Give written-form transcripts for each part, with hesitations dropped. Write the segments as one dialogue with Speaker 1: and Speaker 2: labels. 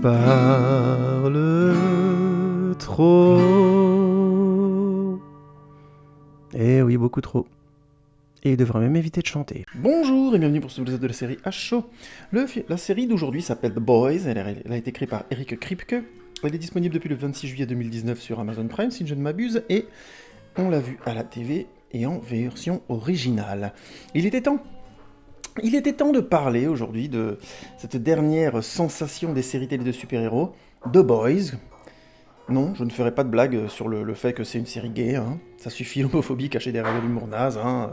Speaker 1: parle trop. Eh oui, beaucoup trop. Et il devrait même éviter de chanter. Bonjour et bienvenue pour ce épisode de la série H-Show. La série d'aujourd'hui s'appelle The Boys, elle a été créée par Eric Kripke. Elle est disponible depuis le 26 juillet 2019 sur Amazon Prime, si je ne m'abuse, et on l'a vue à la TV et en version originale. Il était temps de parler aujourd'hui de cette dernière sensation des séries télé de super-héros, The Boys. Non, je ne ferai pas de blague sur le fait que c'est une série gay, hein. Ça suffit l'homophobie cachée derrière l'humour naze, hein.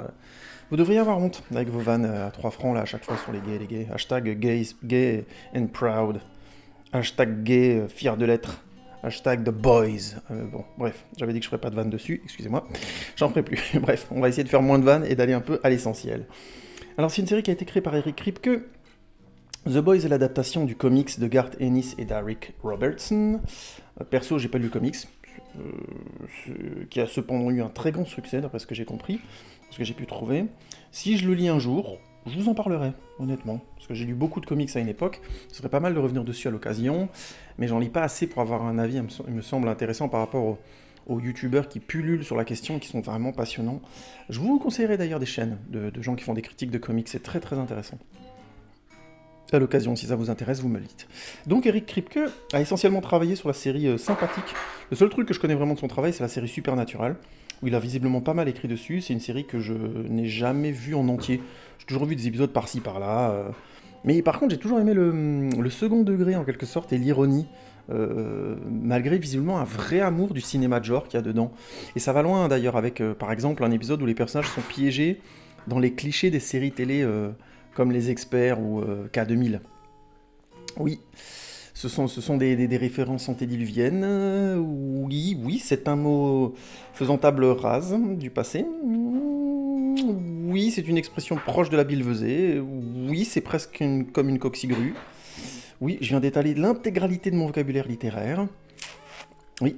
Speaker 1: Vous devriez avoir honte avec vos vannes à 3 francs là à chaque fois sur les gays. Hashtag gay and proud. Hashtag gay fier de l'être. Hashtag The Boys. Bon, bref, j'avais dit que je ferais pas de vannes dessus, excusez-moi. J'en ferai plus. Bref, on va essayer de faire moins de vannes et d'aller un peu à l'essentiel. Alors, c'est une série qui a été créée par Eric Kripke. The Boys est l'adaptation du comics de Garth Ennis et d'Eric Robertson. Perso, j'ai pas lu le comics, qui a cependant eu un très grand succès, d'après ce que j'ai compris, ce que j'ai pu trouver. Si je le lis un jour, je vous en parlerai, honnêtement, parce que j'ai lu beaucoup de comics à une époque, ce serait pas mal de revenir dessus à l'occasion, mais j'en lis pas assez pour avoir un avis, il me semble intéressant par rapport aux youtubeurs qui pullulent sur la question, qui sont vraiment passionnants. Je vous conseillerais d'ailleurs des chaînes de gens qui font des critiques de comics, c'est très très intéressant. À l'occasion, si ça vous intéresse, vous me le dites. Donc Eric Kripke a essentiellement travaillé sur la série Sympathique. Le seul truc que je connais vraiment de son travail, c'est la série Supernatural, où il a visiblement pas mal écrit dessus. C'est une série que je n'ai jamais vue en entier. J'ai toujours vu des épisodes par-ci, par-là. Mais par contre, j'ai toujours aimé le second degré, en quelque sorte, et l'ironie, malgré visiblement un vrai amour du cinéma de genre qu'il y a dedans. Et ça va loin, d'ailleurs, avec, par exemple, un épisode où les personnages sont piégés dans les clichés des séries télé... comme Les Experts ou K2000. Oui, ce sont des références antédiluviennes. Oui, c'est un mot faisant table rase du passé. Oui, c'est une expression proche de la billevesée. Oui, c'est presque comme une coccigrue. Oui, je viens d'étaler l'intégralité de mon vocabulaire littéraire. Oui,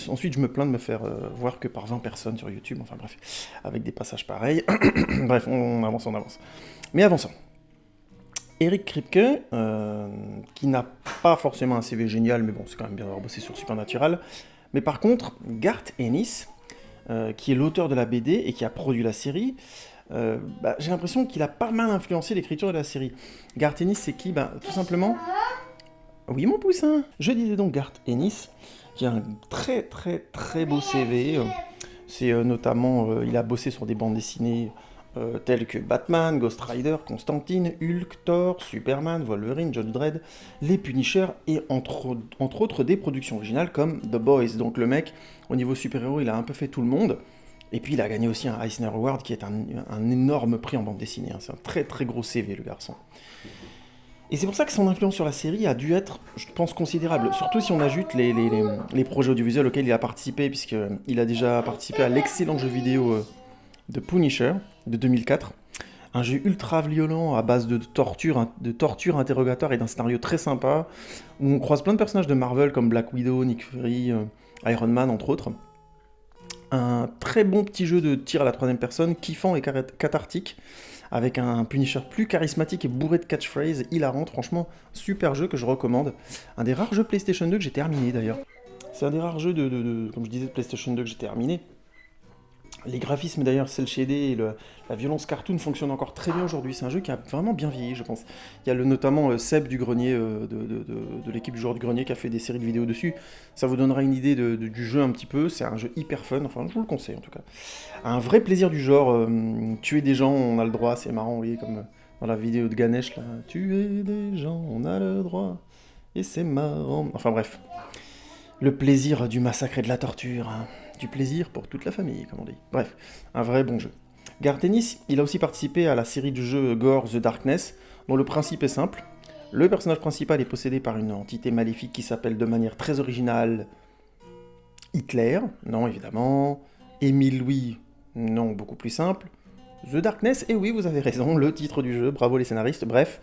Speaker 1: ensuite je me plains de me faire voir que par 20 personnes sur YouTube, enfin bref, avec des passages pareils. Bref, on avance. Mais avançons. Eric Kripke, qui n'a pas forcément un CV génial, mais bon, c'est quand même bien d'avoir bossé sur Supernatural. Mais par contre, Garth Ennis, qui est l'auteur de la BD et qui a produit la série, j'ai l'impression qu'il a pas mal influencé l'écriture de la série. Garth Ennis, c'est qui? Tout simplement... Oui, mon poussin. Je disais donc Garth Ennis, qui a un très très très beau CV. C'est notamment, il a bossé sur des bandes dessinées tels que Batman, Ghost Rider, Constantine, Hulk, Thor, Superman, Wolverine, Judge Dredd, les Punisher et entre autres des productions originales comme The Boys. Donc le mec, au niveau super-héros, il a un peu fait tout le monde. Et puis il a gagné aussi un Eisner Award qui est un énorme prix en bande dessinée. C'est un très très gros CV le garçon. Et c'est pour ça que son influence sur la série a dû être, je pense, considérable. Surtout si on ajoute les projets audiovisuels auxquels il a participé, puisqu'il a déjà participé à l'excellent jeu vidéo de Punisher, de 2004. Un jeu ultra violent à base de torture interrogatoire et d'un scénario très sympa, où on croise plein de personnages de Marvel comme Black Widow, Nick Fury, Iron Man, entre autres. Un très bon petit jeu de tir à la troisième personne, kiffant et cathartique, avec un Punisher plus charismatique et bourré de catchphrases hilarantes. Franchement, super jeu que je recommande. Un des rares jeux PlayStation 2 que j'ai terminé d'ailleurs. C'est un des rares jeux comme je disais, de PlayStation 2 que j'ai terminé. Les graphismes d'ailleurs, cel shaded et la violence cartoon fonctionnent encore très bien aujourd'hui. C'est un jeu qui a vraiment bien vieilli, je pense. Il y a notamment Seb du grenier, de l'équipe du joueur du grenier, qui a fait des séries de vidéos dessus. Ça vous donnera une idée du jeu un petit peu. C'est un jeu hyper fun, enfin je vous le conseille en tout cas. Un vrai plaisir du genre, tuer des gens, on a le droit, c'est marrant, vous voyez, comme dans la vidéo de Ganesh, là. Tuer des gens, on a le droit, et c'est marrant. Enfin bref. Le plaisir du massacre et de la torture, hein. Du plaisir pour toute la famille, comme on dit. Bref, un vrai bon jeu. Garth Ennis, il a aussi participé à la série du jeu Gore The Darkness, dont le principe est simple. Le personnage principal est possédé par une entité maléfique qui s'appelle de manière très originale Hitler, non évidemment. Émile Louis, non beaucoup plus simple. The Darkness, et oui vous avez raison, le titre du jeu, bravo les scénaristes, bref.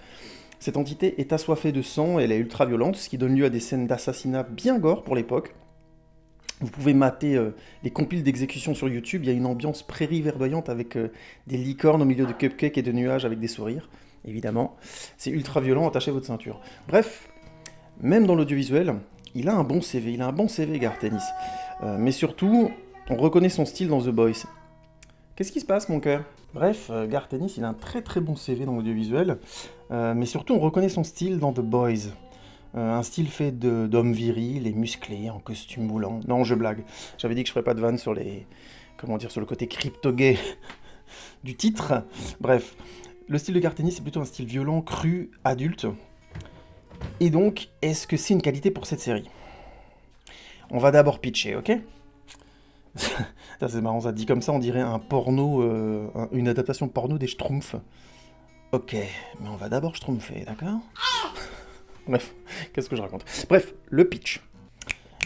Speaker 1: Cette entité est assoiffée de sang, elle est ultra violente, ce qui donne lieu à des scènes d'assassinat bien gore pour l'époque. Vous pouvez mater les compiles d'exécution sur YouTube, il y a une ambiance prairie verdoyante avec des licornes au milieu de cupcakes et de nuages avec des sourires, évidemment. C'est ultra violent, attachez votre ceinture. Bref, Même dans l'audiovisuel, il a un bon CV, Garth Ennis. Mais surtout, on reconnaît son style dans The Boys. Qu'est-ce qui se passe, mon cœur? Bref, Garth Ennis, il a un très très bon CV dans l'audiovisuel, mais surtout on reconnaît son style dans The Boys. Un style fait d'hommes virils et musclés, en costume moulant. Non, je blague. J'avais dit que je ferais pas de vanne sur sur le côté crypto-gay du titre. Bref, le style de Garth Ennis, c'est plutôt un style violent, cru, adulte. Et donc, est-ce que c'est une qualité pour cette série? On va d'abord pitcher, ok? Ça, c'est marrant, ça dit comme ça, on dirait un porno, une adaptation porno des Schtroumpfs. Ok, mais on va d'abord schtroumpfer, d'accord? Bref, qu'est-ce que je raconte? Bref, le pitch.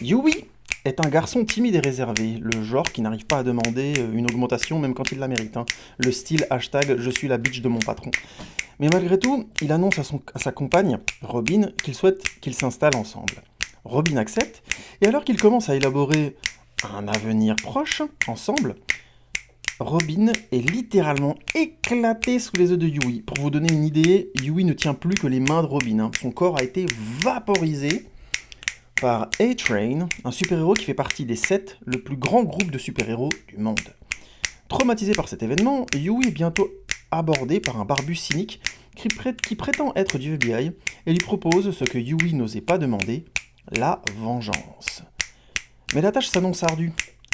Speaker 1: Yui est un garçon timide et réservé, le genre qui n'arrive pas à demander une augmentation même quand il la mérite. Le style hashtag je suis la bitch de mon patron. Mais malgré tout, il annonce à sa compagne, Robin, qu'il souhaite qu'ils s'installent ensemble. Robin accepte, et alors qu'ils commencent à élaborer un avenir proche, ensemble, Robin est littéralement éclaté sous les œufs de Yui. Pour vous donner une idée, Yui ne tient plus que les mains de Robin. Son corps a été vaporisé par A-Train, un super-héros qui fait partie des 7, le plus grand groupe de super-héros du monde. Traumatisé par cet événement, Yui est bientôt abordé par un barbu cynique qui prétend être du FBI et lui propose ce que Yui n'osait pas demander, la vengeance. Mais la tâche s'annonce ardue,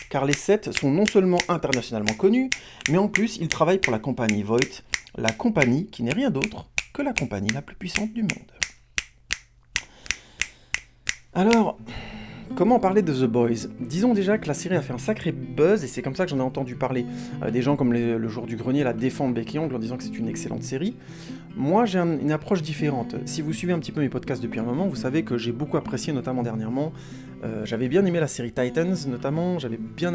Speaker 1: car les 7 sont non seulement internationalement connus, mais en plus ils travaillent pour la compagnie Voight, la compagnie qui n'est rien d'autre que la compagnie la plus puissante du monde. Alors, comment parler de The Boys? Disons déjà que la série a fait un sacré buzz, et c'est comme ça que j'en ai entendu parler. Des gens comme le Jour du Grenier la défendent bec et ongle en disant que c'est une excellente série. Moi, j'ai une approche différente. Si vous suivez un petit peu mes podcasts depuis un moment, vous savez que j'ai beaucoup apprécié, notamment dernièrement. J'avais bien aimé la série Titans, notamment. J'avais bien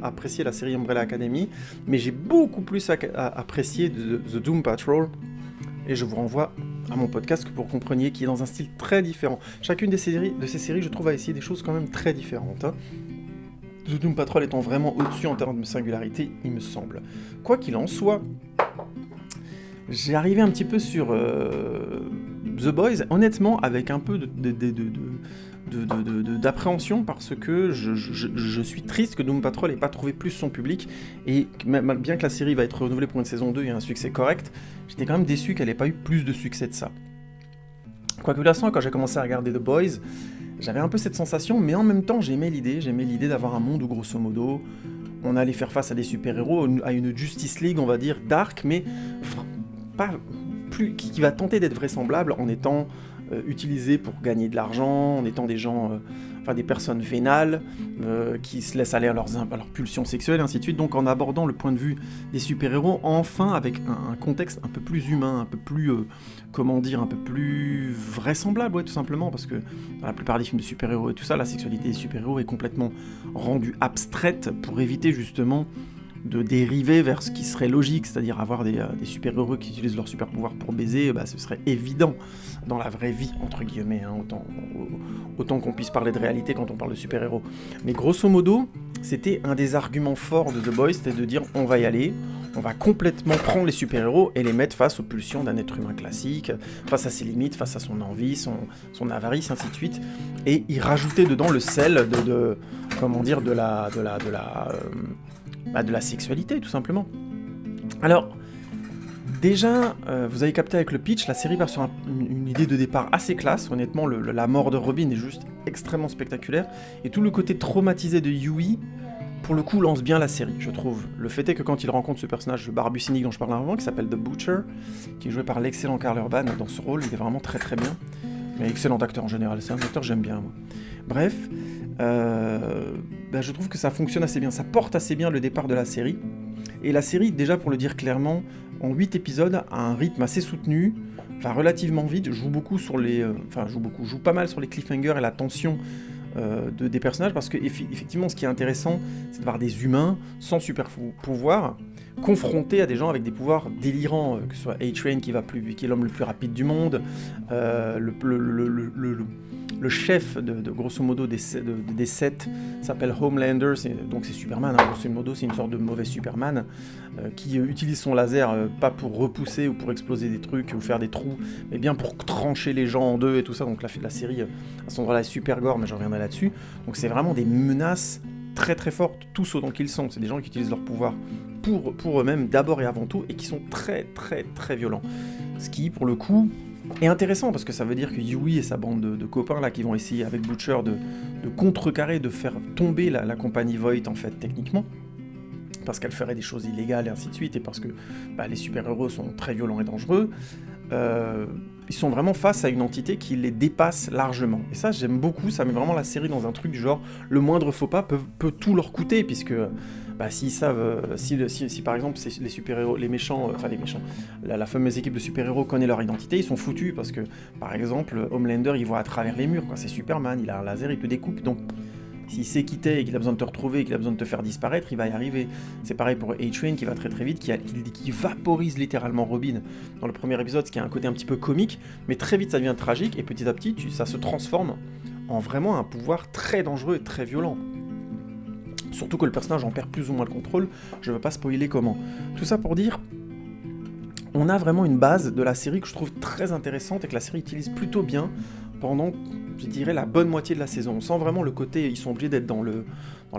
Speaker 1: apprécié la série Umbrella Academy. Mais j'ai beaucoup plus apprécié The Doom Patrol. Et je vous renvoie à mon podcast pour que vous compreniez qu'il est dans un style très différent. Chacune de ces séries, je trouve, a essayé des choses quand même très différentes. The Doom Patrol étant vraiment au-dessus en termes de singularité, il me semble. Quoi qu'il en soit, j'ai arrivé un petit peu sur The Boys, honnêtement, avec un peu d'appréhension, parce que je suis triste que Doom Patrol n'ait pas trouvé plus son public, et bien que la série va être renouvelée pour une saison 2 et un succès correct, j'étais quand même déçu qu'elle n'ait pas eu plus de succès de ça. Quoique là, quand j'ai commencé à regarder The Boys, j'avais un peu cette sensation, mais en même temps j'aimais l'idée d'avoir un monde où grosso modo on allait faire face à des super-héros, à une Justice League, on va dire, dark, mais qui va tenter d'être vraisemblable en étant utilisé pour gagner de l'argent, en étant des gens, des personnes vénales, qui se laissent aller à leurs pulsions sexuelles, et ainsi de suite. Donc en abordant le point de vue des super-héros, enfin avec un contexte un peu plus humain, un peu plus, un peu plus vraisemblable, ouais, tout simplement, parce que dans la plupart des films de super-héros et tout ça, la sexualité des super-héros est complètement rendue abstraite pour éviter justement de dériver vers ce qui serait logique, c'est-à-dire avoir des super-héros qui utilisent leur super-pouvoir pour baiser, ce serait évident dans la vraie vie, entre guillemets, autant qu'on puisse parler de réalité quand on parle de super-héros. Mais grosso modo, c'était un des arguments forts de The Boys, c'était de dire on va y aller, on va complètement prendre les super-héros et les mettre face aux pulsions d'un être humain classique, face à ses limites, face à son envie, son avarice, ainsi de suite, et y rajouter dedans le sel de la sexualité, tout simplement. Alors, déjà, vous avez capté avec le pitch, la série part sur une idée de départ assez classe. Honnêtement, la mort de Robin est juste extrêmement spectaculaire. Et tout le côté traumatisé de Yui, pour le coup, lance bien la série, je trouve. Le fait est que quand il rencontre ce personnage, le barbu cynique dont je parlais avant, qui s'appelle The Butcher, qui est joué par l'excellent Karl Urban, dans ce rôle, il est vraiment très très bien. Mais excellent acteur en général, c'est un acteur que j'aime bien, moi. Bref, je trouve que ça fonctionne assez bien, ça porte assez bien le départ de la série. Et la série, déjà pour le dire clairement, en 8 épisodes, a un rythme assez soutenu, relativement vite, joue pas mal sur les cliffhangers et la tension des personnages, parce que effectivement, ce qui est intéressant, c'est de voir des humains sans super pouvoir confrontés à des gens avec des pouvoirs délirants, que ce soit A-Train qui est l'homme le plus rapide du monde, le chef de grosso modo des 7 s'appelle Homelander, donc c'est Superman, hein, grosso modo c'est une sorte de mauvais Superman qui utilise son laser pas pour repousser ou pour exploser des trucs ou faire des trous, mais bien pour trancher les gens en deux et tout ça. Donc la série à ce endroit-là est super gore, mais j'en reviendrai là-dessus. Donc c'est vraiment des menaces très très fortes, tous autant qu'ils sont. C'est des gens qui utilisent leur pouvoir pour eux-mêmes d'abord et avant tout, et qui sont très très très violents. Ce qui, pour le coup, est intéressant, parce que ça veut dire que Yui et sa bande de copains là, qui vont essayer avec Butcher de contrecarrer, de faire tomber la compagnie Voight, en fait, techniquement, parce qu'elle ferait des choses illégales et ainsi de suite, et parce que les super-héros sont très violents et dangereux, ils sont vraiment face à une entité qui les dépasse largement. Et ça, j'aime beaucoup, ça met vraiment la série dans un truc du genre, le moindre faux pas peut tout leur coûter, puisque s'ils savent, si par exemple les super-héros, les méchants, la fameuse équipe de super-héros connaît leur identité, ils sont foutus, parce que, par exemple, Homelander, il voit à travers les murs, quoi. C'est Superman, il a un laser, il te découpe, donc s'il sait qui t'es et qu'il a besoin de te retrouver et qu'il a besoin de te faire disparaître, il va y arriver. C'est pareil pour A-Train qui va très très vite, qui vaporise littéralement Robin dans le premier épisode, ce qui a un côté un petit peu comique, mais très vite ça devient tragique, et petit à petit ça se transforme en vraiment un pouvoir très dangereux et très violent. Surtout que le personnage en perd plus ou moins le contrôle, je ne veux pas spoiler comment. Tout ça pour dire, on a vraiment une base de la série que je trouve très intéressante et que la série utilise plutôt bien pendant, je dirais, la bonne moitié de la saison. On sent vraiment le côté, ils sont obligés d'être dans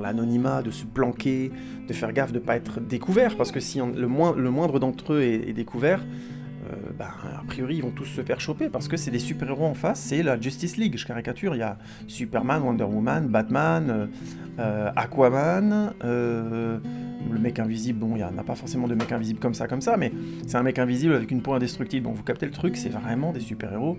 Speaker 1: l'anonymat, de se planquer, de faire gaffe de ne pas être découverts, parce que si le moindre d'entre eux est découvert, a priori ils vont tous se faire choper, parce que c'est des super-héros en face, c'est la Justice League, je caricature, il y a Superman, Wonder Woman, Batman, Aquaman, le mec invisible, bon, il n'y en a pas forcément de mec invisible comme ça, mais c'est un mec invisible avec une peau indestructible, donc vous captez le truc, c'est vraiment des super-héros,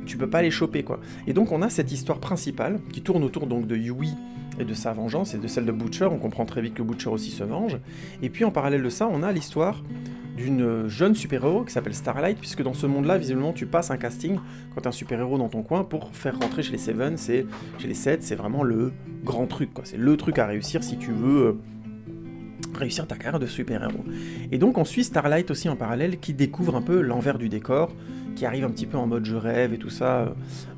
Speaker 1: tu peux pas les choper, quoi. Et donc on a cette histoire principale, qui tourne autour donc de Yui et de sa vengeance, et de celle de Butcher, on comprend très vite que Butcher aussi se venge, et puis en parallèle de ça, on a l'histoire d'une jeune super-héros qui s'appelle Starlight, puisque dans ce monde-là, visiblement, tu passes un casting quand t'es un super-héros dans ton coin pour faire rentrer chez les Seven, chez les 7, c'est vraiment le grand truc, quoi. C'est le truc à réussir si tu veux réussir ta carrière de super-héros. Et donc on suit Starlight aussi en parallèle, qui découvre un peu l'envers du décor, qui arrive un petit peu en mode je rêve et tout ça.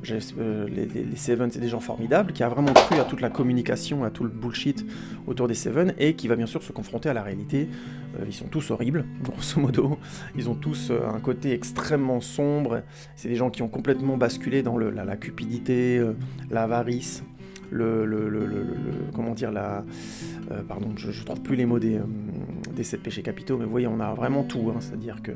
Speaker 1: Les Seven, c'est des gens formidables, qui a vraiment cru à toute la communication, à tout le bullshit autour des Seven, et qui va bien sûr se confronter à la réalité. Ils sont tous horribles, grosso modo. Ils ont tous un côté extrêmement sombre. C'est des gens qui ont complètement basculé dans la cupidité, l'avarice, comment dire, pardon, je trouve plus les mots des 7 péchés capitaux, mais vous voyez, on a vraiment tout, hein, c'est-à-dire que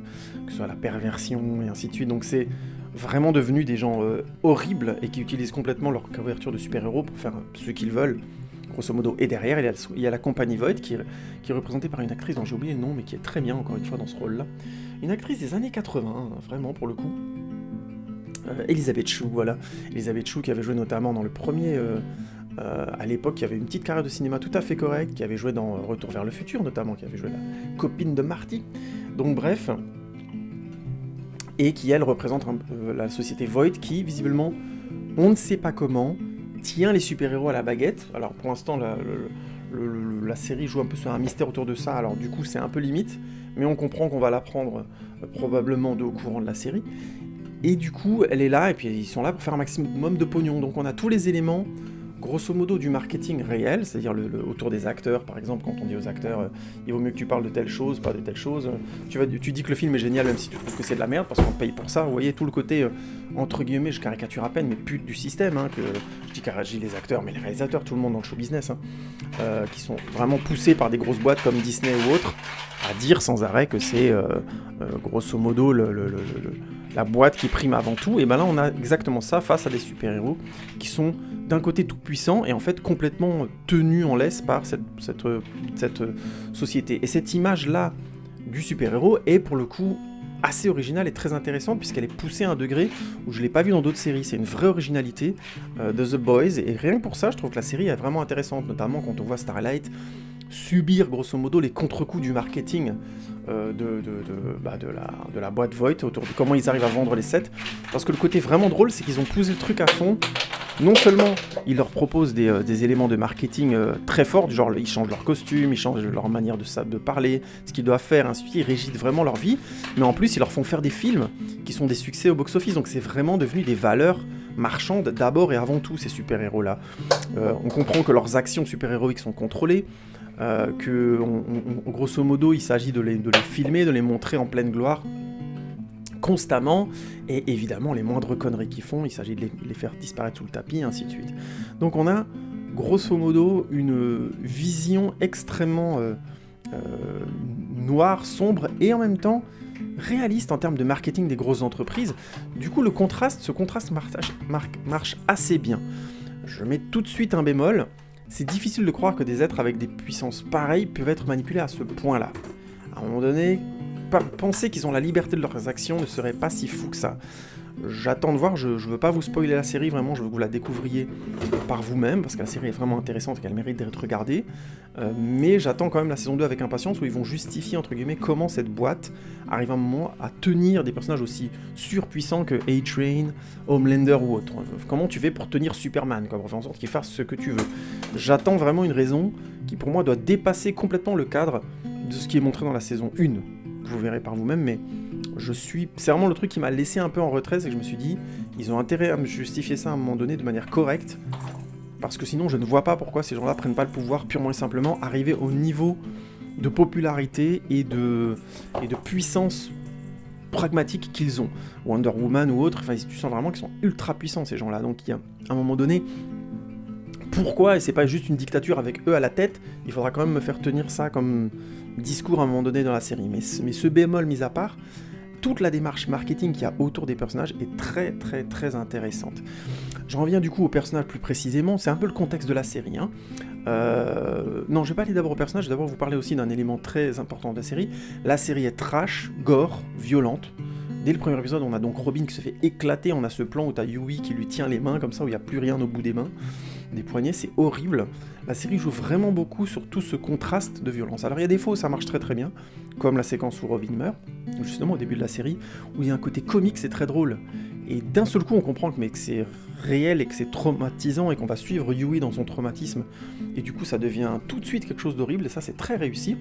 Speaker 1: ce soit la perversion et ainsi de suite, donc c'est vraiment devenu des gens horribles et qui utilisent complètement leur couverture de super-héros pour faire ce qu'ils veulent, grosso modo. Et derrière, il y a la compagnie Voight qui est représentée par une actrice dont j'ai oublié le nom, mais qui est très bien, encore une fois, dans ce rôle-là. Une actrice des années 80, hein, vraiment, pour le coup. Elisabeth Shue, voilà. Elisabeth Shue qui avait joué notamment dans le premier... à l'époque, qui avait une petite carrière de cinéma tout à fait correcte, qui avait joué dans Retour vers le futur, notamment, qui avait joué la copine de Marty. Donc bref... Et qui, elle, représente la société Voight, qui, visiblement, on ne sait pas comment, tient les super-héros à la baguette. Alors, pour l'instant, la série joue un peu sur un mystère autour de ça, alors du coup, c'est un peu limite, mais on comprend qu'on va l'apprendre probablement au courant de la série. Et du coup, elle est là, et puis ils sont là pour faire un maximum de pognon. Donc on a tous les éléments, grosso modo, du marketing réel, c'est-à-dire autour des acteurs, par exemple, quand on dit aux acteurs il vaut mieux que tu parles de telle chose, pas de telle chose, tu dis que le film est génial même si tu trouves que c'est de la merde, parce qu'on te paye pour ça. Vous voyez tout le côté, entre guillemets, je caricature à peine, mais pute du système, hein, que je dis les acteurs, mais les réalisateurs, tout le monde dans le show business, hein, qui sont vraiment poussés par des grosses boîtes comme Disney ou autres, à dire sans arrêt que c'est, grosso modo, la boîte qui prime avant tout. Et ben là, on a exactement ça face à des super-héros qui sont d'un côté tout puissants et en fait complètement tenus en laisse par cette société. Et cette image-là du super-héros est pour le coup assez originale et très intéressante, puisqu'elle est poussée à un degré où je ne l'ai pas vu dans d'autres séries. C'est une vraie originalité de The Boys, et rien que pour ça, je trouve que la série est vraiment intéressante, notamment quand on voit Starlight subir grosso modo les contre-coups du marketing de la boîte Voight, autour de comment ils arrivent à vendre les sets, parce que le côté vraiment drôle, c'est qu'ils ont poussé le truc à fond. Non seulement ils leur proposent des éléments de marketing très forts, du genre ils changent leur costume, ils changent leur manière de parler, ce qu'ils doivent faire, ainsi de suite, ils régissent vraiment leur vie, mais en plus ils leur font faire des films qui sont des succès au box-office, donc c'est vraiment devenu des valeurs marchandent d'abord et avant tout ces super-héros-là. On comprend que leurs actions super-héroïques sont contrôlées, que grosso modo il s'agit de les filmer, de les montrer en pleine gloire constamment, et évidemment les moindres conneries qu'ils font, il s'agit de les faire disparaître sous le tapis, et ainsi de suite. Donc on a grosso modo une vision extrêmement noire, sombre, et en même temps réaliste en termes de marketing des grosses entreprises. Du coup, ce contraste marche assez bien. Je mets tout de suite un bémol. C'est difficile de croire que des êtres avec des puissances pareilles peuvent être manipulés à ce point-là. À un moment donné, penser qu'ils ont la liberté de leurs actions ne serait pas si fou que ça. J'attends de voir, je veux pas vous spoiler la série, vraiment, je veux que vous la découvriez par vous-même, parce que la série est vraiment intéressante et qu'elle mérite d'être regardée, mais j'attends quand même la saison 2 avec impatience, où ils vont justifier, entre guillemets, comment cette boîte arrive à un moment à tenir des personnages aussi surpuissants que A-Train, Homelander ou autre. Comment tu fais pour tenir Superman, quoi, pour faire en sorte qu'il fasse ce que tu veux. J'attends vraiment une raison qui, pour moi, doit dépasser complètement le cadre de ce qui est montré dans la saison 1. Vous verrez par vous-même, mais c'est vraiment le truc qui m'a laissé un peu en retrait, c'est que je me suis dit, ils ont intérêt à me justifier ça à un moment donné de manière correcte, parce que sinon je ne vois pas pourquoi ces gens-là prennent pas le pouvoir purement et simplement, arriver au niveau de popularité et de puissance pragmatique qu'ils ont. Wonder Woman ou autre, enfin tu sens vraiment qu'ils sont ultra puissants ces gens-là, donc il y a un moment donné, pourquoi, et c'est pas juste une dictature avec eux à la tête, il faudra quand même me faire tenir ça comme discours à un moment donné dans la série. Mais ce bémol mis à part, toute la démarche marketing qu'il y a autour des personnages est très très très intéressante. J'en reviens du coup aux personnages plus précisément, c'est un peu le contexte de la série. Non, je vais pas aller d'abord aux personnages, je vais d'abord vous parler aussi d'un élément très important de la série. La série est trash, gore, violente. Dès le premier épisode, on a donc Robin qui se fait éclater, on a ce plan où t'as Yui qui lui tient les mains comme ça, où il n'y a plus rien au bout des mains, des poignets, c'est horrible. La série joue vraiment beaucoup sur tout ce contraste de violence. Alors il y a des fois où ça marche très très bien, comme la séquence où Robin meurt, justement au début de la série, où il y a un côté comique, c'est très drôle. Et d'un seul coup, on comprend que c'est réel et que c'est traumatisant et qu'on va suivre Yui dans son traumatisme. Et du coup, ça devient tout de suite quelque chose d'horrible, et ça c'est très réussi.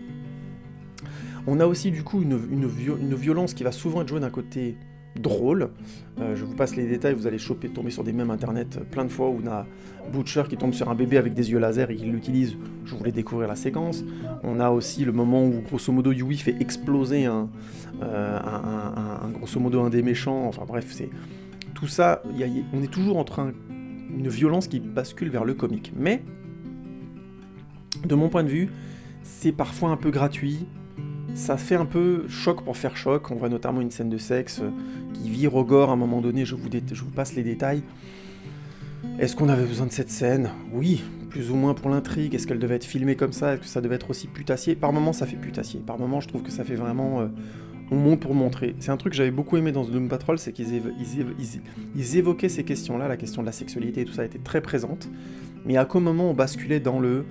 Speaker 1: On a aussi du coup une violence qui va souvent être jouée d'un côté drôle. Je vous passe les détails, vous allez tomber sur des mèmes internet plein de fois où on a Butcher qui tombe sur un bébé avec des yeux laser et qui l'utilise. Je voulais découvrir la séquence. On a aussi le moment où grosso modo Yui fait exploser grosso modo un des méchants. Enfin bref, c'est tout ça. On est toujours entre une violence qui bascule vers le comique. Mais de mon point de vue, c'est parfois un peu gratuit. Ça fait un peu choc pour faire choc. On voit notamment une scène de sexe qui vire au gore à un moment donné. Je vous passe les détails. Est-ce qu'on avait besoin de cette scène ? Oui, plus ou moins pour l'intrigue. Est-ce qu'elle devait être filmée comme ça ? Est-ce que ça devait être aussi putassier ? Par moments, ça fait putassier. Par moments, je trouve que ça fait vraiment... on monte pour montrer. C'est un truc que j'avais beaucoup aimé dans The Doom Patrol, c'est qu'ils évoquaient ces questions-là. La question de la sexualité et tout ça était très présente. Mais à quel moment on basculait dans le...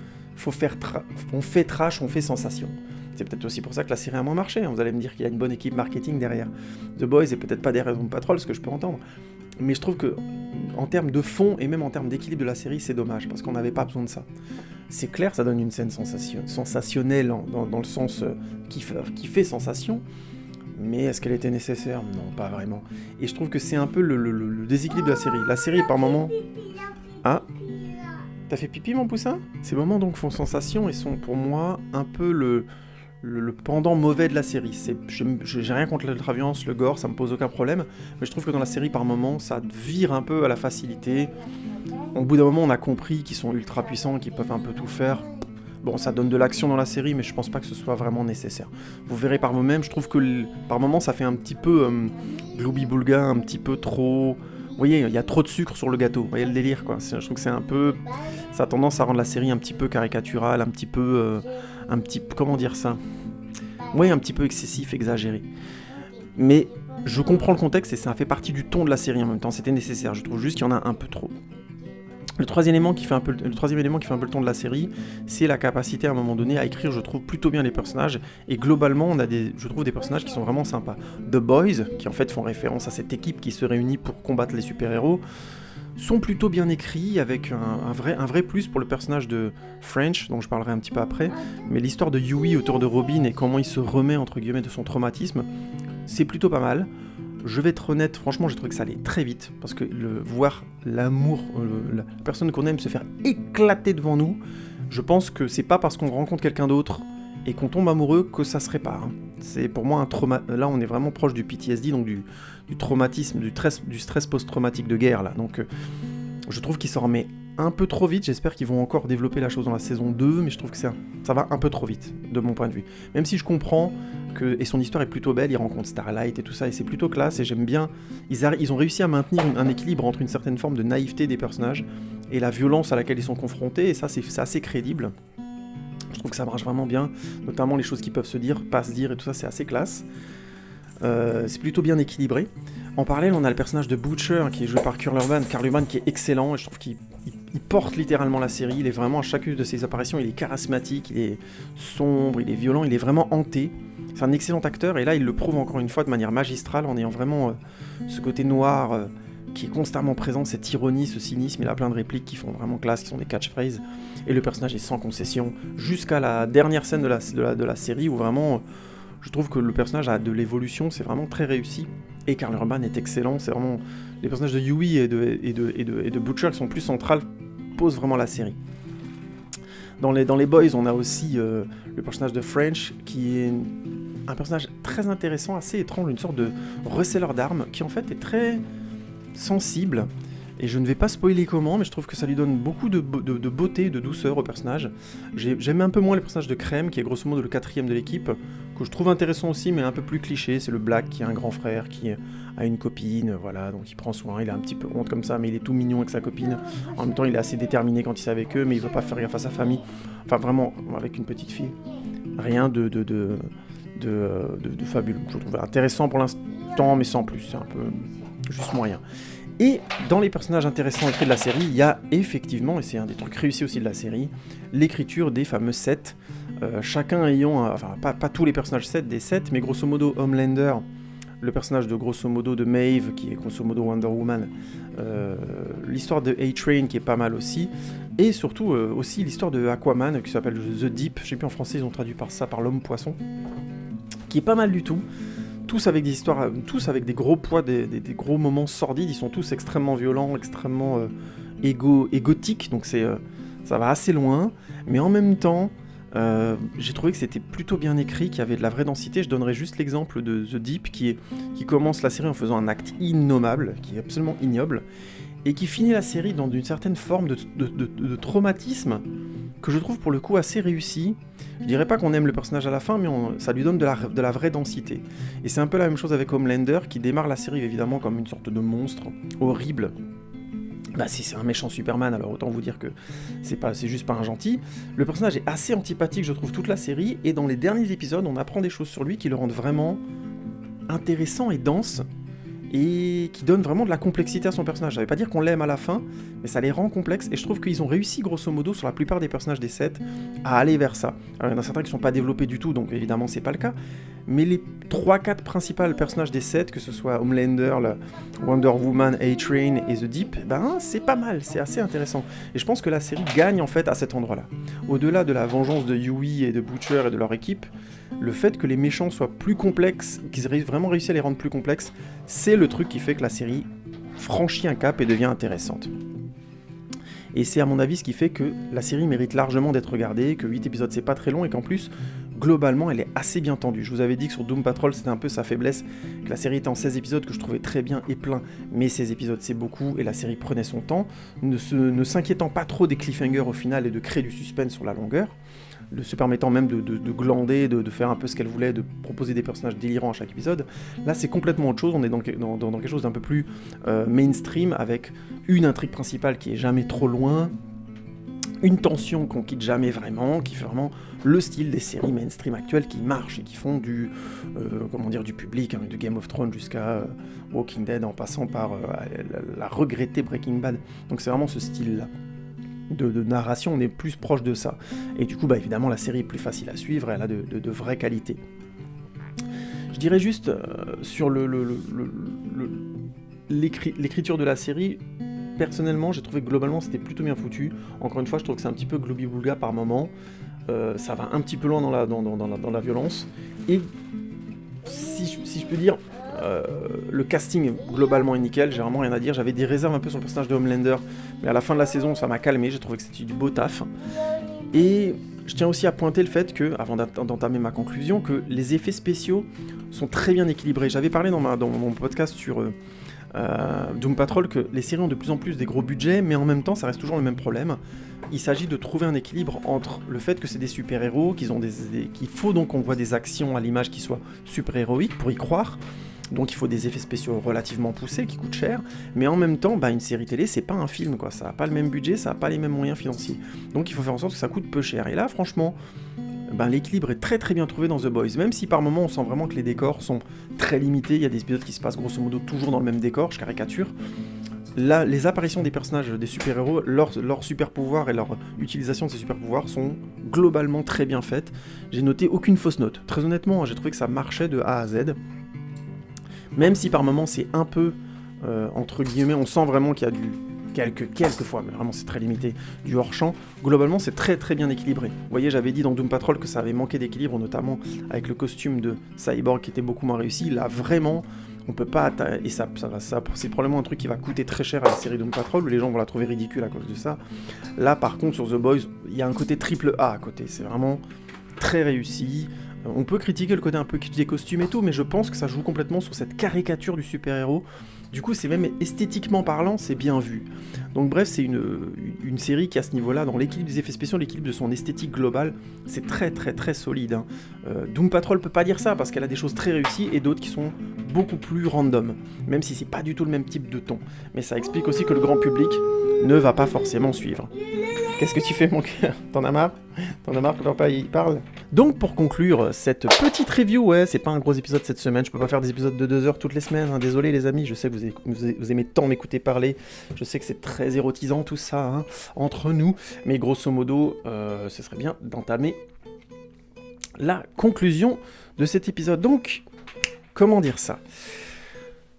Speaker 1: on fait trash, on fait sensation. C'est peut-être aussi pour ça que la série a moins marché. Vous allez me dire qu'il y a une bonne équipe marketing derrière The Boys et peut-être pas derrière Doom Patrol, ce que je peux entendre. Mais je trouve que en termes de fond et même en termes d'équilibre de la série, c'est dommage parce qu'on n'avait pas besoin de ça. C'est clair, ça donne une scène sensationnelle dans le sens qui fait sensation. Mais est-ce qu'elle était nécessaire ? Non, pas vraiment. Et je trouve que c'est un peu le déséquilibre de la série. La série, par moments... Ah ? T'as fait pipi, mon poussin ? Ces moments donc font sensation et sont pour moi un peu le pendant mauvais de la série. J'ai rien contre l'ultra-violence, le gore, ça me pose aucun problème, mais je trouve que dans la série, par moments, ça vire un peu à la facilité. Au bout d'un moment, on a compris qu'ils sont ultra puissants, qu'ils peuvent un peu tout faire. Bon, ça donne de l'action dans la série, mais je pense pas que ce soit vraiment nécessaire. Vous verrez par vous-même, je trouve que par moments, ça fait un petit peu gloubi-boulga, un petit peu trop... Vous voyez, il y a trop de sucre sur le gâteau, vous voyez le délire, quoi. Je trouve que c'est un peu... Ça a tendance à rendre la série un petit peu caricaturale, un petit peu... comment dire ça ? Ouais, un petit peu excessif, exagéré. Mais je comprends le contexte et ça fait partie du ton de la série en même temps, c'était nécessaire. Je trouve juste qu'il y en a un peu trop. Le troisième élément qui fait un peu le ton de la série, c'est la capacité à un moment donné à écrire, je trouve, plutôt bien les personnages. Et globalement, on a je trouve des personnages qui sont vraiment sympas. The Boys, qui en fait font référence à cette équipe qui se réunit pour combattre les super-héros, sont plutôt bien écrits, avec un vrai plus pour le personnage de French, dont je parlerai un petit peu après. Mais l'histoire de Yui autour de Robin et comment il se remet, entre guillemets, de son traumatisme, c'est plutôt pas mal. Je vais être honnête, franchement, j'ai trouvé que ça allait très vite, parce que voir l'amour, la personne qu'on aime se faire éclater devant nous, je pense que c'est pas parce qu'on rencontre quelqu'un d'autre et qu'on tombe amoureux que ça se répare. C'est pour moi un trauma. Là, on est vraiment proche du PTSD, donc du traumatisme, du stress post-traumatique de guerre, là. Donc, je trouve qu'il s'en remet un peu trop vite. J'espère qu'ils vont encore développer la chose dans la saison 2, mais je trouve que ça va un peu trop vite, de mon point de vue. Même si je comprends et son histoire est plutôt belle, il rencontre Starlight et tout ça, et c'est plutôt classe, et j'aime bien. Ils ont réussi à maintenir un équilibre entre une certaine forme de naïveté des personnages et la violence à laquelle ils sont confrontés, et ça, c'est assez crédible. Je trouve que ça marche vraiment bien, notamment les choses qui peuvent se dire, pas se dire, et tout ça, c'est assez classe. C'est plutôt bien équilibré. En parallèle, on a le personnage de Butcher qui est joué par Karl Urban qui est excellent, et je trouve qu'il porte littéralement la série. Il est vraiment, à chacune de ses apparitions, il est charismatique, il est sombre, il est violent, il est vraiment hanté. C'est un excellent acteur, et là il le prouve encore une fois de manière magistrale en ayant vraiment ce côté noir qui est constamment présent, cette ironie, ce cynisme. Il a plein de répliques qui font vraiment classe, qui sont des catchphrases, et le personnage est sans concession jusqu'à la dernière scène de la série où vraiment je trouve que le personnage a de l'évolution, c'est vraiment très réussi. Et Karl Urban est excellent, c'est vraiment... Les personnages de Yui et de Butcher qui sont plus centrales posent vraiment la série. Dans les Boys, on a aussi le personnage de French, qui est un personnage très intéressant, assez étrange, une sorte de receleur d'armes, qui en fait est très sensible. Et je ne vais pas spoiler comment, mais je trouve que ça lui donne beaucoup de beauté, de douceur au personnage. J'aime un peu moins les personnages de Crème, qui est grosso modo le 4e de l'équipe, que je trouve intéressant aussi, mais un peu plus cliché. C'est le Black qui a un grand frère, qui a une copine, voilà, donc il prend soin, il a un petit peu honte comme ça, mais il est tout mignon avec sa copine. En même temps, il est assez déterminé quand il est avec eux, mais il veut pas faire gaffe à sa famille. Enfin, vraiment, avec une petite fille. Rien de fabuleux. Je trouve intéressant pour l'instant, mais sans plus. C'est un peu juste moyen. Et dans les personnages intéressants écrits de la série, il y a effectivement, et c'est un des trucs réussis aussi de la série, l'écriture des fameux 7. Chacun ayant, enfin pas tous les personnages 7 des 7, mais grosso modo Homelander, le personnage de grosso modo de Maeve, qui est grosso modo Wonder Woman, l'histoire de A-Train qui est pas mal aussi, et surtout aussi l'histoire de Aquaman qui s'appelle The Deep, je sais plus en français, ils ont traduit par ça, par l'homme poisson, qui est pas mal du tout. Tous avec des histoires, tous avec des gros poids, des gros moments sordides, ils sont tous extrêmement violents, extrêmement égotiques, donc ça va assez loin, mais en même temps, j'ai trouvé que c'était plutôt bien écrit, qu'il y avait de la vraie densité. Je donnerai juste l'exemple de The Deep, qui commence la série en faisant un acte innommable, qui est absolument ignoble, et qui finit la série dans une certaine forme de traumatisme, que je trouve pour le coup assez réussi. Je dirais pas qu'on aime le personnage à la fin, mais ça lui donne de la vraie densité. Et c'est un peu la même chose avec Homelander, qui démarre la série évidemment comme une sorte de monstre horrible. Bah si c'est un méchant Superman, alors autant vous dire que c'est juste pas un gentil. Le personnage est assez antipathique, je trouve, toute la série, et dans les derniers épisodes, on apprend des choses sur lui qui le rendent vraiment intéressant et dense, et qui donnent vraiment de la complexité à son personnage. Ça veut pas dire qu'on l'aime à la fin, mais ça les rend complexes, et je trouve qu'ils ont réussi, grosso modo, sur la plupart des personnages des 7, à aller vers ça. Alors, il y en a certains qui sont pas développés du tout, donc évidemment c'est pas le cas, mais les 3-4 principaux personnages des 7, que ce soit Homelander, Wonder Woman, A-Train et The Deep, ben c'est pas mal, c'est assez intéressant. Et je pense que la série gagne en fait à cet endroit-là. Au-delà de la vengeance de Yui et de Butcher et de leur équipe, le fait que les méchants soient plus complexes, qu'ils aient vraiment réussi à les rendre plus complexes, c'est le truc qui fait que la série franchit un cap et devient intéressante. Et c'est à mon avis ce qui fait que la série mérite largement d'être regardée, que 8 épisodes c'est pas très long, et qu'en plus, globalement, elle est assez bien tendue. Je vous avais dit que sur Doom Patrol, c'était un peu sa faiblesse, que la série était en 16 épisodes, que je trouvais très bien et plein, mais 16 épisodes c'est beaucoup, et la série prenait son temps, ne s'inquiétant pas trop des cliffhangers au final et de créer du suspense sur la longueur, se permettant même de glander, de faire un peu ce qu'elle voulait, de proposer des personnages délirants à chaque épisode. Là, c'est complètement autre chose, on est dans quelque chose d'un peu plus mainstream, avec une intrigue principale qui est jamais trop loin, une tension qu'on quitte jamais vraiment, qui fait vraiment le style des séries mainstream actuelles qui marchent et qui font du public, hein, de Game of Thrones jusqu'à Walking Dead, en passant par la regrettée Breaking Bad. Donc c'est vraiment ce style-là de narration, on est plus proche de ça. Et du coup, bah, évidemment, la série est plus facile à suivre, elle a de vraies qualités. Je dirais juste, sur l'écriture de la série, personnellement, j'ai trouvé que globalement, c'était plutôt bien foutu. Encore une fois, je trouve que c'est un petit peu globi-boulga par moment. Ça va un petit peu loin dans la violence. Et si je peux dire, Le casting globalement est nickel, j'ai vraiment rien à dire. J'avais des réserves un peu sur le personnage de Homelander, mais à la fin de la saison ça m'a calmé, j'ai trouvé que c'était du beau taf. Et je tiens aussi à pointer le fait que, avant d'entamer ma conclusion, que les effets spéciaux sont très bien équilibrés. J'avais parlé dans mon podcast sur Doom Patrol que les séries ont de plus en plus des gros budgets, mais en même temps ça reste toujours le même problème. Il s'agit de trouver un équilibre entre le fait que c'est des super-héros, qu'il faut donc qu'on voit des actions à l'image qui soient super-héroïques pour y croire, donc il faut des effets spéciaux relativement poussés qui coûtent cher, mais en même temps, une série télé c'est pas un film quoi, ça a pas le même budget, ça a pas les mêmes moyens financiers, donc il faut faire en sorte que ça coûte peu cher, et là franchement, l'équilibre est très très bien trouvé dans The Boys, même si par moments on sent vraiment que les décors sont très limités, il y a des épisodes qui se passent grosso modo toujours dans le même décor, je caricature. Là, les apparitions des personnages des super-héros, leurs super-pouvoirs et leur utilisation de ces super-pouvoirs sont globalement très bien faites. J'ai noté aucune fausse note. Très honnêtement, j'ai trouvé que ça marchait de A à Z. Même si par moments c'est un peu, entre guillemets, on sent vraiment qu'il y a quelques fois, mais vraiment c'est très limité, du hors-champ, globalement c'est très très bien équilibré. Vous voyez, j'avais dit dans Doom Patrol que ça avait manqué d'équilibre, notamment avec le costume de Cyborg qui était beaucoup moins réussi. Là vraiment, on peut pas et ça c'est probablement un truc qui va coûter très cher à la série Doom Patrol, où les gens vont la trouver ridicule à cause de ça. Là par contre sur The Boys, il y a un côté triple A à côté, c'est vraiment très réussi. On peut critiquer le côté un peu kitsch des costumes et tout, mais je pense que ça joue complètement sur cette caricature du super-héros. Du coup, c'est même esthétiquement parlant, c'est bien vu. Donc bref, c'est une série qui, à ce niveau-là, dans l'équilibre des effets spéciaux, l'équilibre de son esthétique globale, c'est très très très solide. Doom Patrol peut pas dire ça, parce qu'elle a des choses très réussies et d'autres qui sont beaucoup plus random, même si c'est pas du tout le même type de ton. Mais ça explique aussi que le grand public ne va pas forcément suivre. Qu'est-ce que tu fais, mon cœur? T'en as marre que papa y parle? Donc, pour conclure cette petite review, c'est pas un gros épisode cette semaine, je peux pas faire des épisodes de 2 heures toutes les semaines, désolé les amis, je sais que vous aimez tant m'écouter parler, je sais que c'est très érotisant tout ça, entre nous, mais grosso modo, ce serait bien d'entamer la conclusion de cet épisode. Donc, comment dire ça?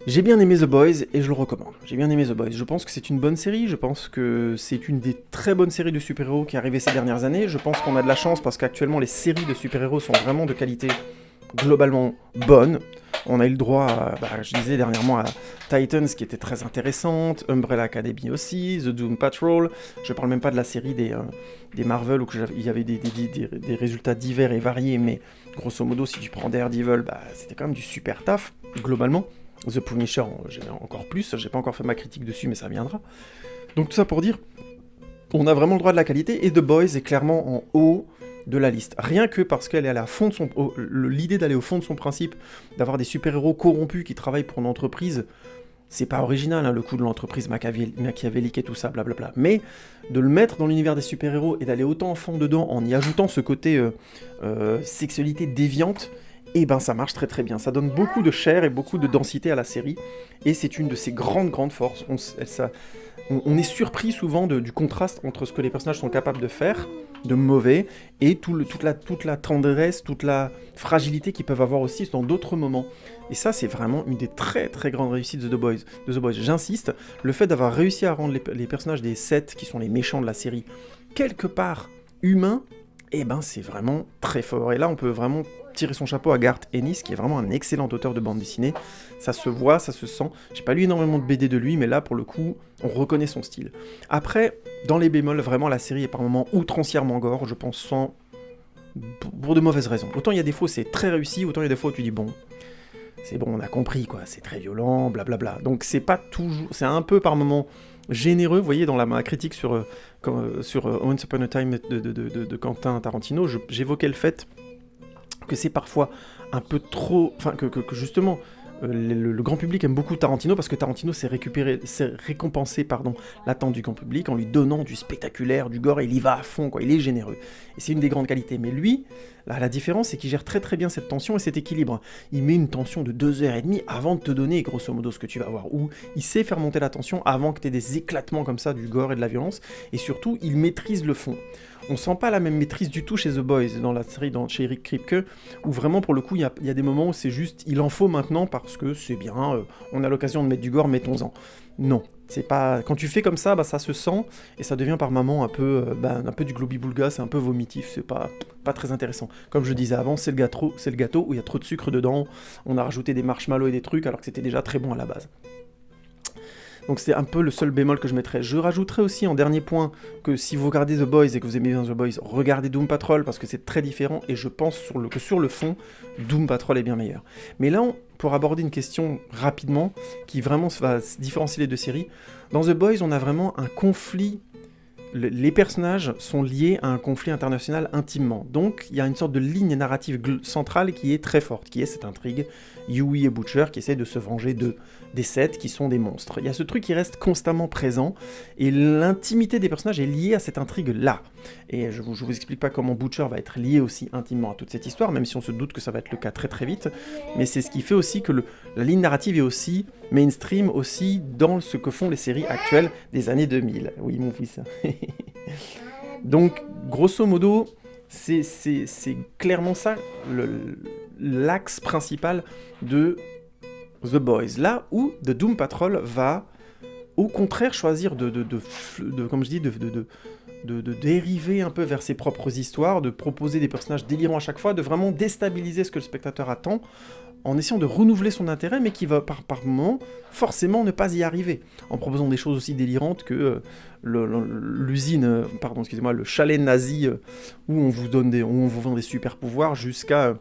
Speaker 1: J'ai bien aimé The Boys et je le recommande. J'ai bien aimé The Boys. Je pense que c'est une bonne série, je pense que c'est une des très bonnes séries de super-héros qui est arrivée ces dernières années. Je pense qu'on a de la chance parce qu'actuellement les séries de super-héros sont vraiment de qualité globalement bonne. On a eu le droit, je disais dernièrement à Titans qui était très intéressante, Umbrella Academy aussi, The Doom Patrol. Je parle même pas de la série des Marvel où il y avait des résultats divers et variés, mais grosso modo si tu prends Daredevil, c'était quand même du super taf globalement. The Punisher, j'ai encore plus, j'ai pas encore fait ma critique dessus, mais ça viendra. Donc tout ça pour dire, on a vraiment le droit de la qualité, et The Boys est clairement en haut de la liste. Rien que parce qu'elle est allée à fond de l'idée d'aller au fond de son principe, d'avoir des super-héros corrompus qui travaillent pour une entreprise, c'est pas original, le coup de l'entreprise machiavélique et tout ça, blablabla. Mais de le mettre dans l'univers des super-héros et d'aller autant en fond dedans en y ajoutant ce côté sexualité déviante, et ça marche très très bien. Ça donne beaucoup de chair et beaucoup de densité à la série, et c'est une de ses grandes forces. On est surpris souvent du contraste entre ce que les personnages sont capables de faire, de mauvais, et toute la tendresse, toute la fragilité qu'ils peuvent avoir aussi dans d'autres moments. Et ça, c'est vraiment une des très très grandes réussites de The Boys. J'insiste, le fait d'avoir réussi à rendre les personnages des 7, qui sont les méchants de la série, quelque part humains, c'est vraiment très fort. Et là, on peut vraiment tirer son chapeau à Garth Ennis, qui est vraiment un excellent auteur de bande dessinée. Ça se voit, ça se sent. J'ai pas lu énormément de BD de lui, mais là, pour le coup, on reconnaît son style. Après, dans les bémols, vraiment, la série est par moments outrancièrement gore, je pense, pour de mauvaises raisons. Autant il y a des fois, c'est très réussi, autant il y a des fois où tu dis, bon, c'est bon, on a compris, quoi, c'est très violent, blablabla. Donc c'est pas toujours... C'est un peu, par moments, généreux. Vous voyez, dans ma critique sur Once Upon a Time de Quentin Tarantino, j'évoquais le fait que c'est parfois un peu trop... Enfin, que justement, le grand public aime beaucoup Tarantino, parce que Tarantino s'est récompensé l'attente du grand public en lui donnant du spectaculaire, du gore, et il y va à fond, quoi, il est généreux. Et c'est une des grandes qualités. Mais lui, là, la différence, c'est qu'il gère très très bien cette tension et cet équilibre. Il met une tension de 2h30 avant de te donner, grosso modo, ce que tu vas voir. Ou il sait faire monter la tension avant que tu aies des éclatements comme ça, du gore et de la violence. Et surtout, il maîtrise le fond. On sent pas la même maîtrise du tout chez The Boys, dans la série chez Eric Kripke, où vraiment, pour le coup, il y a des moments où c'est juste, il en faut maintenant parce que c'est bien, on a l'occasion de mettre du gore, mettons-en. Non. C'est pas... Quand tu fais comme ça, ça se sent, et ça devient par moments un peu du globi-boulga, c'est un peu vomitif, c'est pas très intéressant. Comme je disais avant, c'est le gâteau où il y a trop de sucre dedans, on a rajouté des marshmallows et des trucs, alors que c'était déjà très bon à la base. Donc c'est un peu le seul bémol que je mettrais. Je rajouterais aussi en dernier point que si vous regardez The Boys et que vous aimez bien The Boys, regardez Doom Patrol parce que c'est très différent et je pense que sur le fond, Doom Patrol est bien meilleur. Mais là, pour aborder une question rapidement qui vraiment va se différencier les deux séries, dans The Boys, on a vraiment un conflit. Les personnages sont liés à un conflit international intimement. Donc, il y a une sorte de ligne narrative centrale qui est très forte, qui est cette intrigue Huey et Butcher qui essaient de se venger des Seth qui sont des monstres. Il y a ce truc qui reste constamment présent, et l'intimité des personnages est liée à cette intrigue-là. Et je vous explique pas comment Butcher va être lié aussi intimement à toute cette histoire, même si on se doute que ça va être le cas très très vite, mais c'est ce qui fait aussi que la ligne narrative est aussi mainstream, aussi dans ce que font les séries actuelles des années 2000. Oui, mon fils. Donc, grosso modo, c'est clairement ça l'axe principal de The Boys. Là où The Doom Patrol va, au contraire, choisir de dériver un peu vers ses propres histoires, de proposer des personnages délirants à chaque fois, de vraiment déstabiliser ce que le spectateur attend, en essayant de renouveler son intérêt, mais qui va par moment forcément ne pas y arriver, en proposant des choses aussi délirantes que l'usine, le chalet nazi où on vous vend des super pouvoirs, jusqu'à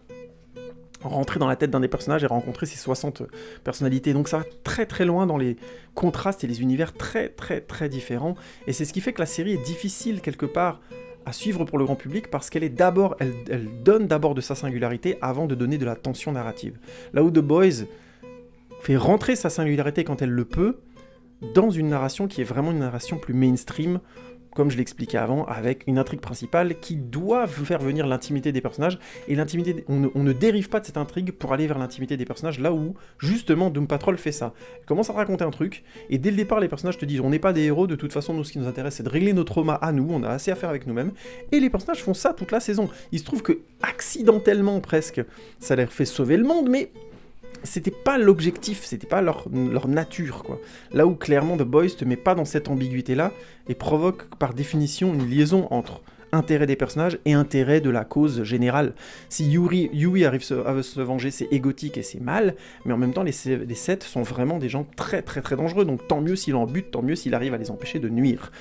Speaker 1: rentrer dans la tête d'un des personnages et rencontrer ses 60 personnalités. Donc ça va très très loin dans les contrastes et les univers très très très différents, et c'est ce qui fait que la série est difficile quelque part à suivre pour le grand public, parce qu'elle donne d'abord de sa singularité avant de donner de la tension narrative. Là où The Boys fait rentrer sa singularité quand elle le peut, dans une narration qui est vraiment une narration plus mainstream, comme je l'expliquais avant, avec une intrigue principale qui doit faire venir l'intimité des personnages, et l'intimité, on ne dérive pas de cette intrigue pour aller vers l'intimité des personnages, là où, justement, Doom Patrol fait ça. Elle commence à te raconter un truc, et dès le départ, les personnages te disent, on n'est pas des héros, de toute façon, nous, ce qui nous intéresse, c'est de régler nos traumas à nous, on a assez à faire avec nous-mêmes, et les personnages font ça toute la saison. Il se trouve que, accidentellement presque, ça leur fait sauver le monde, mais c'était pas l'objectif, c'était pas leur nature, quoi. Là où clairement The Boys te met pas dans cette ambiguïté-là et provoque par définition une liaison entre intérêt des personnages et intérêt de la cause générale. Si Huey arrive à se venger, c'est égotique et c'est mal, mais en même temps les Seth sont vraiment des gens très très très dangereux, donc tant mieux s'il en bute, tant mieux s'il arrive à les empêcher de nuire.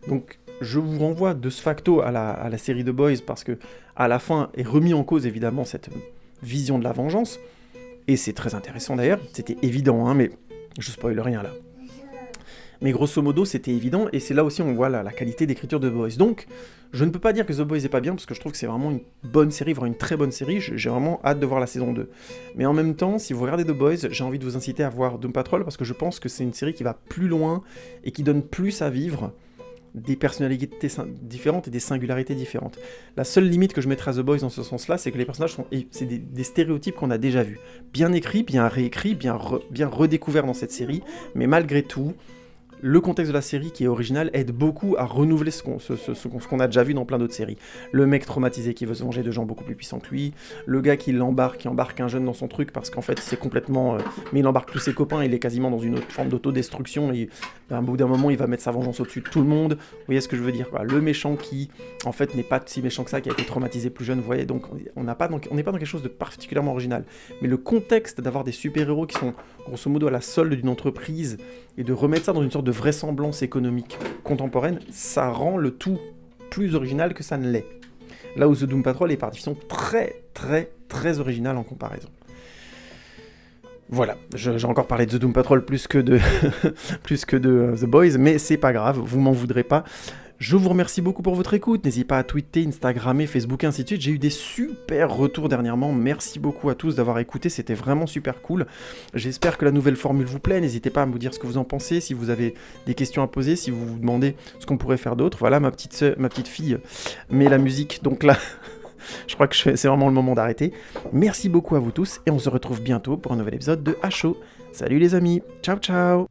Speaker 1: Donc je vous renvoie de ce facto à la série The Boys, parce que à la fin est remis en cause évidemment cette vision de la vengeance. Et c'est très intéressant d'ailleurs, c'était évident, hein, mais je spoil rien là. Mais grosso modo, c'était évident, et c'est là aussi on voit la qualité d'écriture de The Boys. Donc, je ne peux pas dire que The Boys est pas bien, parce que je trouve que c'est vraiment une bonne série, vraiment une très bonne série, j'ai vraiment hâte de voir la saison 2. Mais en même temps, si vous regardez The Boys, j'ai envie de vous inciter à voir Doom Patrol, parce que je pense que c'est une série qui va plus loin, et qui donne plus à vivre, des personnalités différentes et des singularités différentes. La seule limite que je mettrais à The Boys dans ce sens-là, c'est que les personnages c'est des stéréotypes qu'on a déjà vus. Bien écrits, bien réécrits, bien redécouverts dans cette série, mais malgré tout, le contexte de la série, qui est original, aide beaucoup à renouveler ce qu'on a déjà vu dans plein d'autres séries. Le mec traumatisé qui veut se venger de gens beaucoup plus puissants que lui, le gars qui embarque un jeune dans son truc parce qu'en fait c'est complètement... mais il embarque tous ses copains, il est quasiment dans une autre forme d'autodestruction, et à un bout d'un moment il va mettre sa vengeance au-dessus de tout le monde. Vous voyez ce que je veux dire, quoi. Le méchant qui, en fait, n'est pas si méchant que ça, qui a été traumatisé plus jeune, vous voyez, donc on n'est pas dans quelque chose de particulièrement original. Mais le contexte d'avoir des super-héros qui sont grosso modo à la solde d'une entreprise, et de remettre ça dans une sorte de vraisemblance économique contemporaine, ça rend le tout plus original que ça ne l'est. Là où The Doom Patrol est par définition très très très original en comparaison. Voilà, j'ai encore parlé de The Doom Patrol plus que de The Boys, mais c'est pas grave, vous m'en voudrez pas. Je vous remercie beaucoup pour votre écoute, n'hésitez pas à tweeter, Instagrammer, Facebook, ainsi de suite. J'ai eu des super retours dernièrement, merci beaucoup à tous d'avoir écouté, c'était vraiment super cool. J'espère que la nouvelle formule vous plaît, n'hésitez pas à me dire ce que vous en pensez, si vous avez des questions à poser, si vous vous demandez ce qu'on pourrait faire d'autre. Voilà, ma petite fille met la musique, donc là, je crois que c'est vraiment le moment d'arrêter. Merci beaucoup à vous tous, et on se retrouve bientôt pour un nouvel épisode de HO. Salut les amis, ciao ciao.